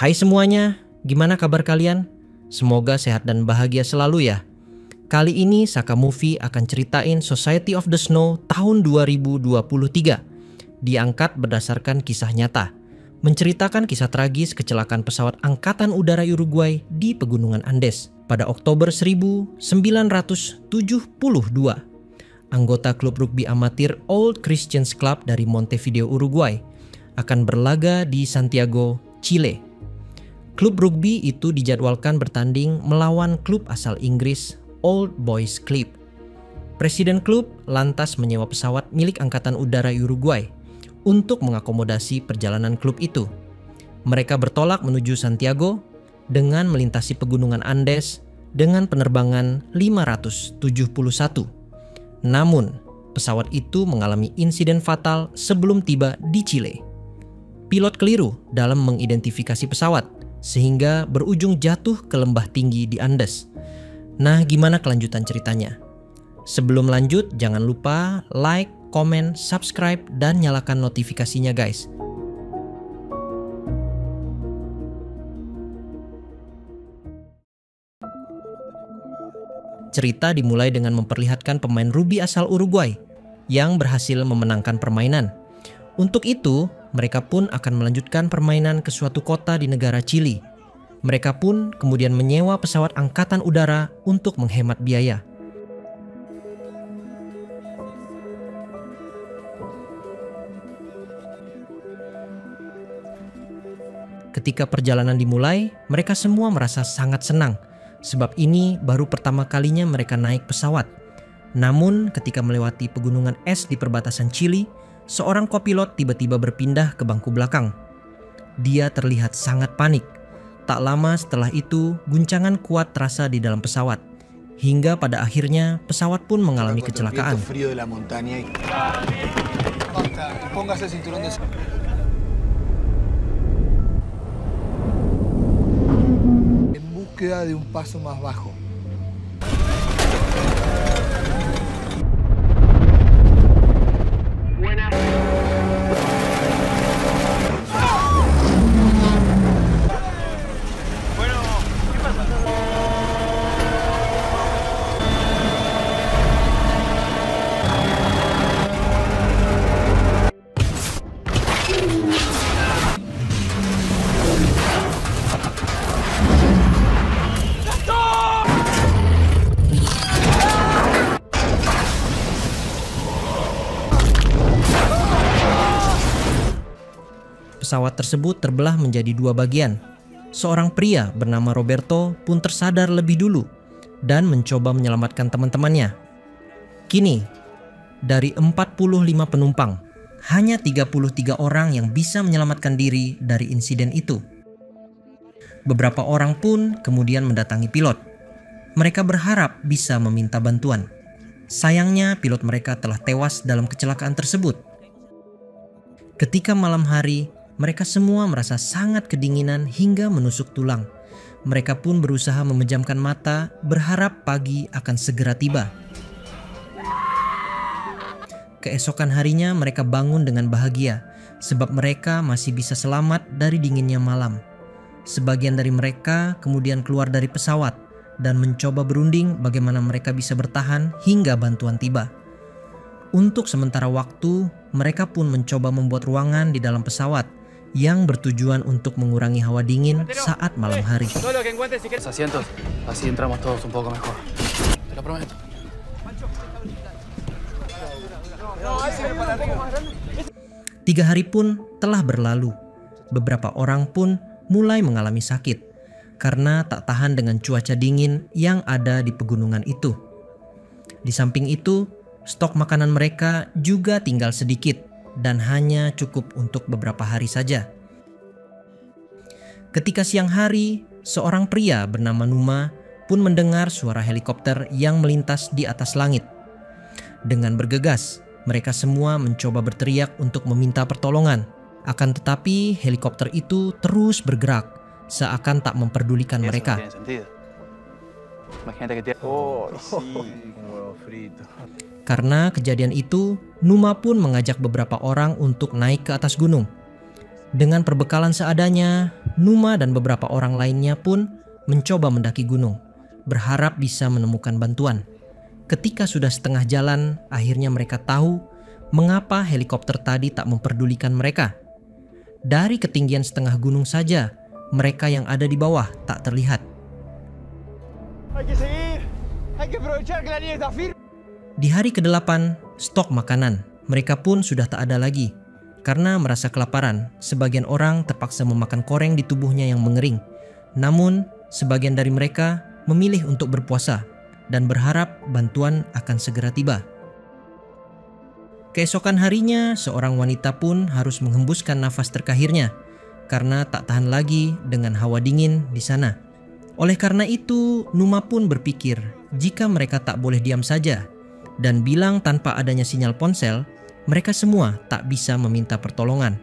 Hai semuanya, gimana kabar kalian? Semoga sehat dan bahagia selalu ya. Kali ini Saka Movie akan ceritain Society of the Snow tahun 2023. Diangkat berdasarkan kisah nyata, menceritakan kisah tragis kecelakaan pesawat Angkatan Udara Uruguay di Pegunungan Andes pada Oktober 1972. Anggota klub rugby amatir Old Christians Club dari Montevideo, Uruguay akan berlaga di Santiago, Chile. Klub rugby itu dijadwalkan bertanding melawan klub asal Inggris Old Boys Club. Presiden klub lantas menyewa pesawat milik Angkatan Udara Uruguay untuk mengakomodasi perjalanan klub itu. Mereka bertolak menuju Santiago dengan melintasi Pegunungan Andes dengan penerbangan 571. Namun, pesawat itu mengalami insiden fatal sebelum tiba di Chile. Pilot keliru dalam mengidentifikasi pesawat, sehingga berujung jatuh ke lembah tinggi di Andes. Nah, gimana kelanjutan ceritanya? Sebelum lanjut, jangan lupa like, komen, subscribe, dan nyalakan notifikasinya guys. Cerita dimulai dengan memperlihatkan pemain rugby asal Uruguay yang berhasil memenangkan permainan. Untuk itu, mereka pun akan melanjutkan permainan ke suatu kota di negara Chili. Mereka pun kemudian menyewa pesawat angkatan udara untuk menghemat biaya. Ketika perjalanan dimulai, mereka semua merasa sangat senang, sebab ini baru pertama kalinya mereka naik pesawat. Namun, ketika melewati pegunungan es di perbatasan Chili, seorang kopilot tiba-tiba berpindah ke bangku belakang. Dia terlihat sangat panik. Tak lama setelah itu, guncangan kuat terasa di dalam pesawat. Hingga pada akhirnya, pesawat pun mengalami kecelakaan. En búsqueda de un paso más bajo. Pesawat tersebut terbelah menjadi dua bagian. Seorang pria bernama Roberto pun tersadar lebih dulu dan mencoba menyelamatkan teman-temannya. Kini, dari 45 penumpang, hanya 33 orang yang bisa menyelamatkan diri dari insiden itu. Beberapa orang pun kemudian mendatangi pilot. Mereka berharap bisa meminta bantuan. Sayangnya pilot mereka telah tewas dalam kecelakaan tersebut. Ketika malam hari, mereka semua merasa sangat kedinginan hingga menusuk tulang. Mereka pun berusaha memejamkan mata, berharap pagi akan segera tiba. Keesokan harinya mereka bangun dengan bahagia, sebab mereka masih bisa selamat dari dinginnya malam. Sebagian dari mereka kemudian keluar dari pesawat dan mencoba berunding bagaimana mereka bisa bertahan hingga bantuan tiba. Untuk sementara waktu, mereka pun mencoba membuat ruangan di dalam pesawat yang bertujuan untuk mengurangi hawa dingin saat malam hari. 3 hari pun telah berlalu. Beberapa orang pun mulai mengalami sakit karena tak tahan dengan cuaca dingin yang ada di pegunungan itu. Di samping itu, stok makanan mereka juga tinggal sedikit dan hanya cukup untuk beberapa hari saja. Ketika siang hari, seorang pria bernama Numa pun mendengar suara helikopter yang melintas di atas langit. Dengan bergegas, mereka semua mencoba berteriak untuk meminta pertolongan. Akan tetapi helikopter itu terus bergerak, seakan tak memperdulikan mereka. Karena kejadian itu, Numa pun mengajak beberapa orang untuk naik ke atas gunung. Dengan perbekalan seadanya, Numa dan beberapa orang lainnya pun mencoba mendaki gunung, berharap bisa menemukan bantuan. Ketika sudah setengah jalan, akhirnya mereka tahu mengapa helikopter tadi tak memperdulikan mereka. Dari ketinggian setengah gunung saja, mereka yang ada di bawah tak terlihat. Di hari ke-8, stok makanan mereka pun sudah tak ada lagi. Karena merasa kelaparan, sebagian orang terpaksa memakan koreng di tubuhnya yang mengering. Namun, sebagian dari mereka memilih untuk berpuasa dan berharap bantuan akan segera tiba. Keesokan harinya, seorang wanita pun harus menghembuskan nafas terakhirnya karena tak tahan lagi dengan hawa dingin di sana. Oleh karena itu, Numa pun berpikir jika mereka tak boleh diam saja dan bilang tanpa adanya sinyal ponsel, mereka semua tak bisa meminta pertolongan.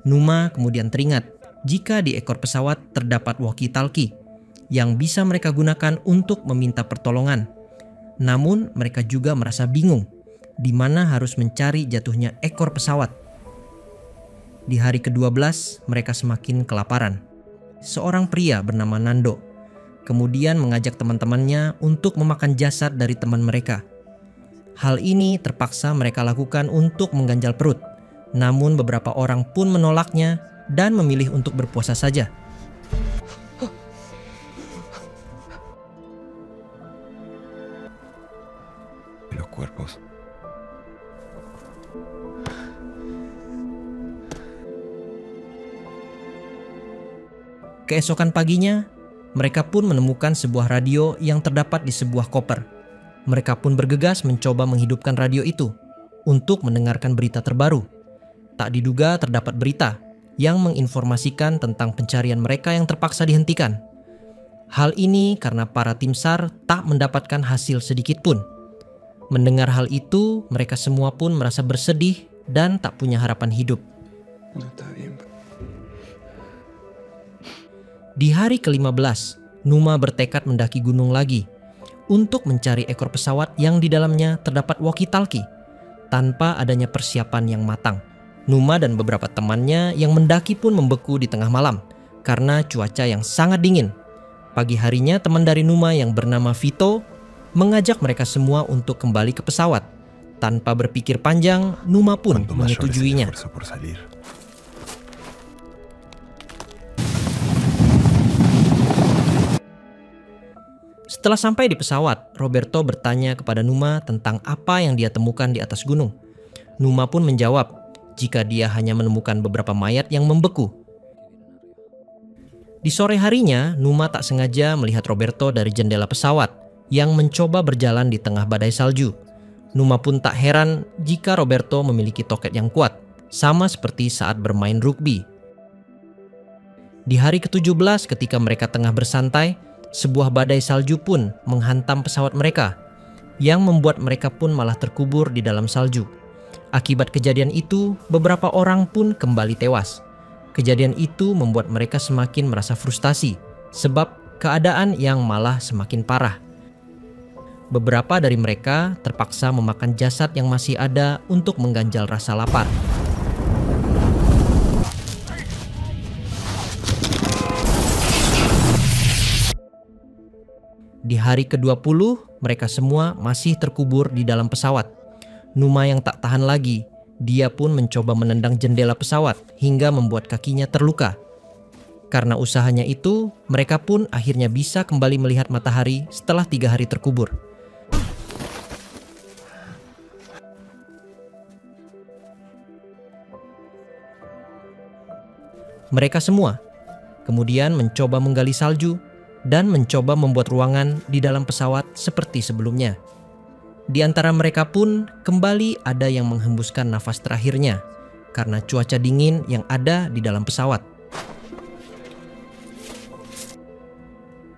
Numa kemudian teringat jika di ekor pesawat terdapat walkie-talkie yang bisa mereka gunakan untuk meminta pertolongan. Namun mereka juga merasa bingung di mana harus mencari jatuhnya ekor pesawat. Di hari ke-12 mereka semakin kelaparan. Seorang pria bernama Nando kemudian mengajak teman-temannya untuk memakan jasad dari teman mereka. Hal ini terpaksa mereka lakukan untuk mengganjal perut. Namun beberapa orang pun menolaknya dan memilih untuk berpuasa saja. Los cuerpos. Keesokan paginya, mereka pun menemukan sebuah radio yang terdapat di sebuah koper. Mereka pun bergegas mencoba menghidupkan radio itu untuk mendengarkan berita terbaru. Tak diduga terdapat berita yang menginformasikan tentang pencarian mereka yang terpaksa dihentikan. Hal ini karena para tim SAR tak mendapatkan hasil sedikit pun. Mendengar hal itu, mereka semua pun merasa bersedih dan tak punya harapan hidup. Di hari ke-15, Numa bertekad mendaki gunung lagi untuk mencari ekor pesawat yang di dalamnya terdapat walkie-talkie tanpa adanya persiapan yang matang. Numa dan beberapa temannya yang mendaki pun membeku di tengah malam karena cuaca yang sangat dingin. Pagi harinya teman dari Numa yang bernama Vito mengajak mereka semua untuk kembali ke pesawat. Tanpa berpikir panjang, Numa pun menyetujuinya. Setelah sampai di pesawat, Roberto bertanya kepada Numa tentang apa yang dia temukan di atas gunung. Numa pun menjawab jika dia hanya menemukan beberapa mayat yang membeku. Di sore harinya, Numa tak sengaja melihat Roberto dari jendela pesawat yang mencoba berjalan di tengah badai salju. Numa pun tak heran jika Roberto memiliki toket yang kuat, sama seperti saat bermain rugby. Di hari ke-17 ketika mereka tengah bersantai, sebuah badai salju pun menghantam pesawat mereka, yang membuat mereka pun malah terkubur di dalam salju. Akibat kejadian itu, beberapa orang pun kembali tewas. Kejadian itu membuat mereka semakin merasa frustasi, sebab keadaan yang malah semakin parah. Beberapa dari mereka terpaksa memakan jasad yang masih ada untuk mengganjal rasa lapar. Di hari ke-20, mereka semua masih terkubur di dalam pesawat. Numa yang tak tahan lagi, dia pun mencoba menendang jendela pesawat hingga membuat kakinya terluka. Karena usahanya itu, mereka pun akhirnya bisa kembali melihat matahari setelah 3 hari terkubur. Mereka semua kemudian mencoba menggali salju dan mencoba membuat ruangan di dalam pesawat seperti sebelumnya. Di antara mereka pun kembali ada yang menghembuskan nafas terakhirnya karena cuaca dingin yang ada di dalam pesawat.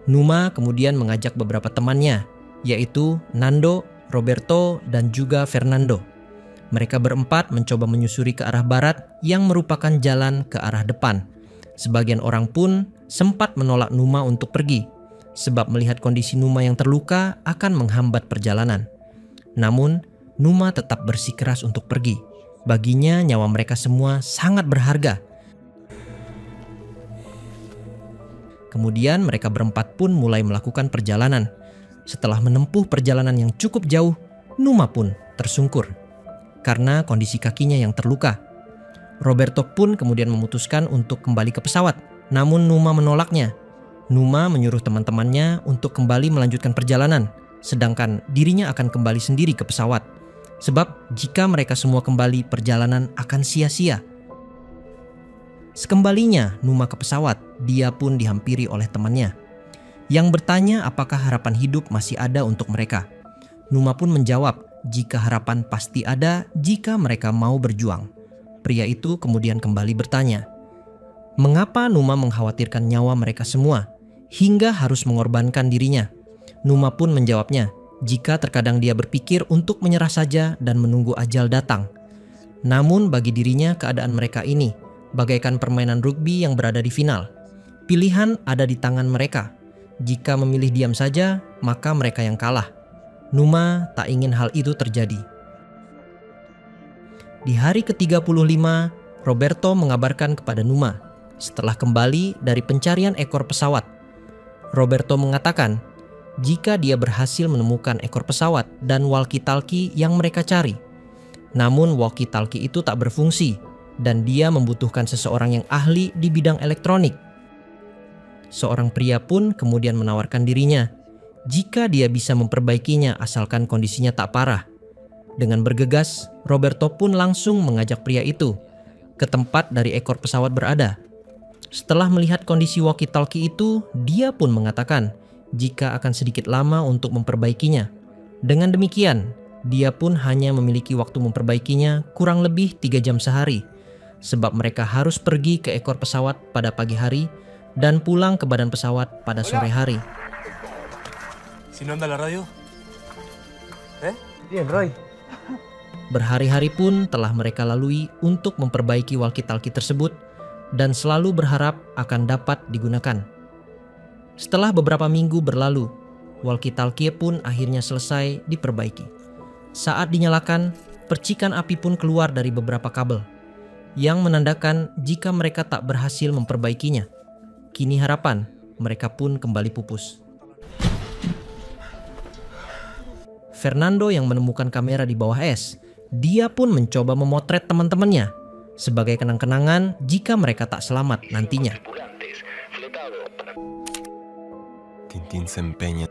Numa kemudian mengajak beberapa temannya, yaitu Nando, Roberto, dan juga Fernando. Mereka berempat mencoba menyusuri ke arah barat yang merupakan jalan ke arah depan. Sebagian orang pun sempat menolak Numa untuk pergi, sebab melihat kondisi Numa yang terluka akan menghambat perjalanan. Namun, Numa tetap bersikeras untuk pergi. Baginya nyawa mereka semua sangat berharga. Kemudian mereka berempat pun mulai melakukan perjalanan. Setelah menempuh perjalanan yang cukup jauh, Numa pun tersungkur karena kondisi kakinya yang terluka. Roberto pun kemudian memutuskan untuk kembali ke pesawat, namun Numa menolaknya. Numa menyuruh teman-temannya untuk kembali melanjutkan perjalanan, sedangkan dirinya akan kembali sendiri ke pesawat. Sebab jika mereka semua kembali, perjalanan akan sia-sia. Sekembalinya Numa ke pesawat, dia pun dihampiri oleh temannya yang bertanya apakah harapan hidup masih ada untuk mereka. Numa pun menjawab jika harapan pasti ada jika mereka mau berjuang. Pria itu kemudian kembali bertanya, mengapa Numa mengkhawatirkan nyawa mereka semua hingga harus mengorbankan dirinya? Numa pun menjawabnya, jika terkadang dia berpikir untuk menyerah saja dan menunggu ajal datang. Namun bagi dirinya keadaan mereka ini bagaikan permainan rugby yang berada di final. Pilihan ada di tangan mereka. Jika memilih diam saja, maka mereka yang kalah. Numa tak ingin hal itu terjadi. Di hari ke-35, Roberto mengabarkan kepada Numa setelah kembali dari pencarian ekor pesawat. Roberto mengatakan jika dia berhasil menemukan ekor pesawat dan walkie-talkie yang mereka cari. Namun walkie-talkie itu tak berfungsi dan dia membutuhkan seseorang yang ahli di bidang elektronik. Seorang pria pun kemudian menawarkan dirinya jika dia bisa memperbaikinya asalkan kondisinya tak parah. Dengan bergegas, Roberto pun langsung mengajak pria itu ke tempat dari ekor pesawat berada. Setelah melihat kondisi walkie-talkie itu, dia pun mengatakan jika akan sedikit lama untuk memperbaikinya. Dengan demikian, dia pun hanya memiliki waktu memperbaikinya kurang lebih 3 jam sehari. Sebab mereka harus pergi ke ekor pesawat pada pagi hari dan pulang ke badan pesawat pada sore hari. Si no anda la radio? Bien, Roy. Berhari-hari pun telah mereka lalui untuk memperbaiki walkie-talkie tersebut dan selalu berharap akan dapat digunakan. Setelah beberapa minggu berlalu, walkie-talkie pun akhirnya selesai diperbaiki. Saat dinyalakan, percikan api pun keluar dari beberapa kabel yang menandakan jika mereka tak berhasil memperbaikinya. Kini harapan mereka pun kembali pupus. Fernando yang menemukan kamera di bawah es, dia pun mencoba memotret teman-temannya sebagai kenang-kenangan jika mereka tak selamat nantinya. Tintín se empeña.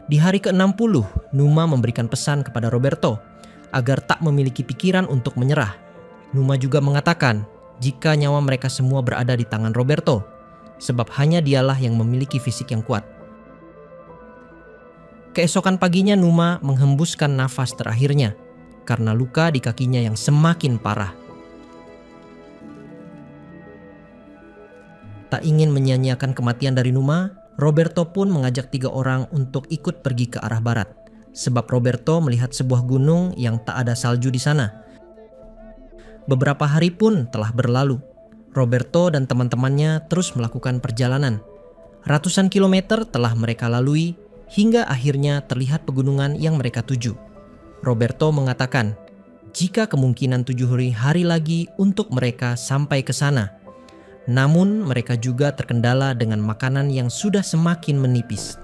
Di hari ke-60, Numa memberikan pesan kepada Roberto agar tak memiliki pikiran untuk menyerah. Numa juga mengatakan jika nyawa mereka semua berada di tangan Roberto, sebab hanya dialah yang memiliki fisik yang kuat. Keesokan paginya Numa menghembuskan nafas terakhirnya karena luka di kakinya yang semakin parah. Tak ingin menyia-nyiakan kematian dari Numa, Roberto pun mengajak 3 orang untuk ikut pergi ke arah barat, sebab Roberto melihat sebuah gunung yang tak ada salju di sana. Beberapa hari pun telah berlalu. Roberto dan teman-temannya terus melakukan perjalanan. Ratusan kilometer telah mereka lalui hingga akhirnya terlihat pegunungan yang mereka tuju. Roberto mengatakan jika kemungkinan 7 hari lagi untuk mereka sampai ke sana. Namun mereka juga terkendala dengan makanan yang sudah semakin menipis.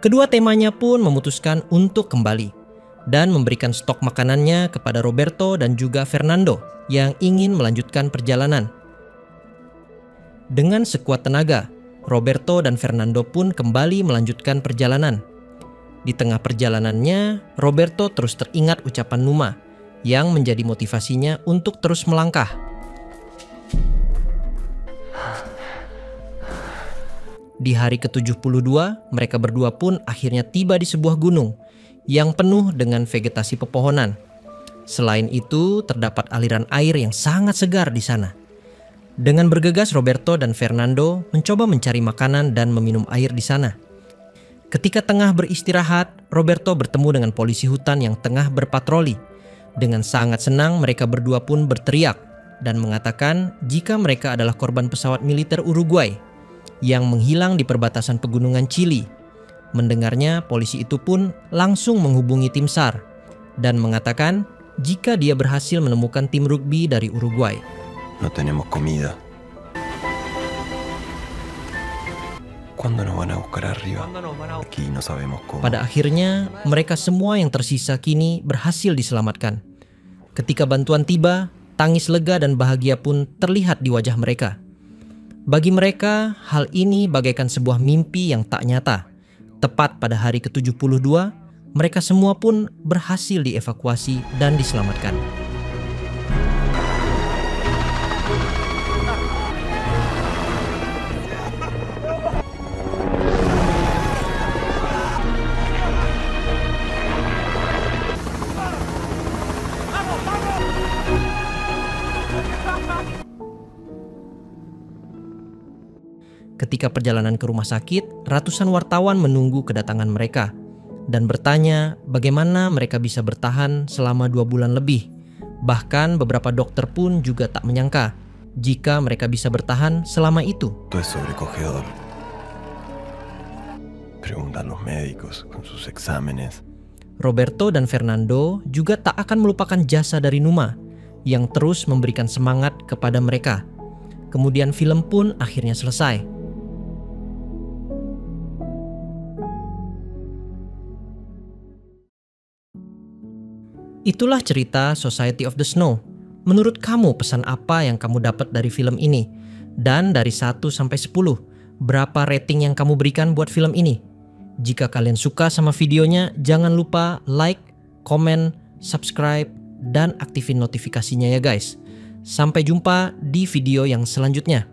Kedua temanya pun memutuskan untuk kembali dan memberikan stok makanannya kepada Roberto dan juga Fernando yang ingin melanjutkan perjalanan. Dengan sekuat tenaga, Roberto dan Fernando pun kembali melanjutkan perjalanan. Di tengah perjalanannya, Roberto terus teringat ucapan Numa yang menjadi motivasinya untuk terus melangkah. Di hari ke-72, mereka berdua pun akhirnya tiba di sebuah gunung yang penuh dengan vegetasi pepohonan. Selain itu, terdapat aliran air yang sangat segar di sana. Dengan bergegas, Roberto dan Fernando mencoba mencari makanan dan meminum air di sana. Ketika tengah beristirahat, Roberto bertemu dengan polisi hutan yang tengah berpatroli. Dengan sangat senang, mereka berdua pun berteriak dan mengatakan jika mereka adalah korban pesawat militer Uruguay. yang menghilang di perbatasan pegunungan Chili. Mendengarnya, polisi itu pun langsung menghubungi tim SAR dan mengatakan jika dia berhasil menemukan tim rugby dari Uruguay. No tenemos comida. ¿Cuándo nos van a buscar arriba? Aquí no sabemos cómo. Pada akhirnya, mereka semua yang tersisa kini berhasil diselamatkan. Ketika bantuan tiba, tangis lega dan bahagia pun terlihat di wajah mereka. Bagi mereka, hal ini bagaikan sebuah mimpi yang tak nyata. Tepat pada hari ke-72, mereka semua pun berhasil dievakuasi dan diselamatkan. Ketika perjalanan ke rumah sakit, ratusan wartawan menunggu kedatangan mereka dan bertanya bagaimana mereka bisa bertahan selama 2 bulan lebih. Bahkan beberapa dokter pun juga tak menyangka jika mereka bisa bertahan selama itu. Esto es sobrecogedor. Preguntan los médicos con sus exámenes. Roberto dan Fernando juga tak akan melupakan jasa dari Numa yang terus memberikan semangat kepada mereka. Kemudian film pun akhirnya selesai. Itulah cerita Society of the Snow. Menurut kamu, pesan apa yang kamu dapat dari film ini? Dan dari 1 sampai 10, berapa rating yang kamu berikan buat film ini? Jika kalian suka sama videonya, jangan lupa like, komen, subscribe, dan aktifin notifikasinya ya guys. Sampai jumpa di video yang selanjutnya.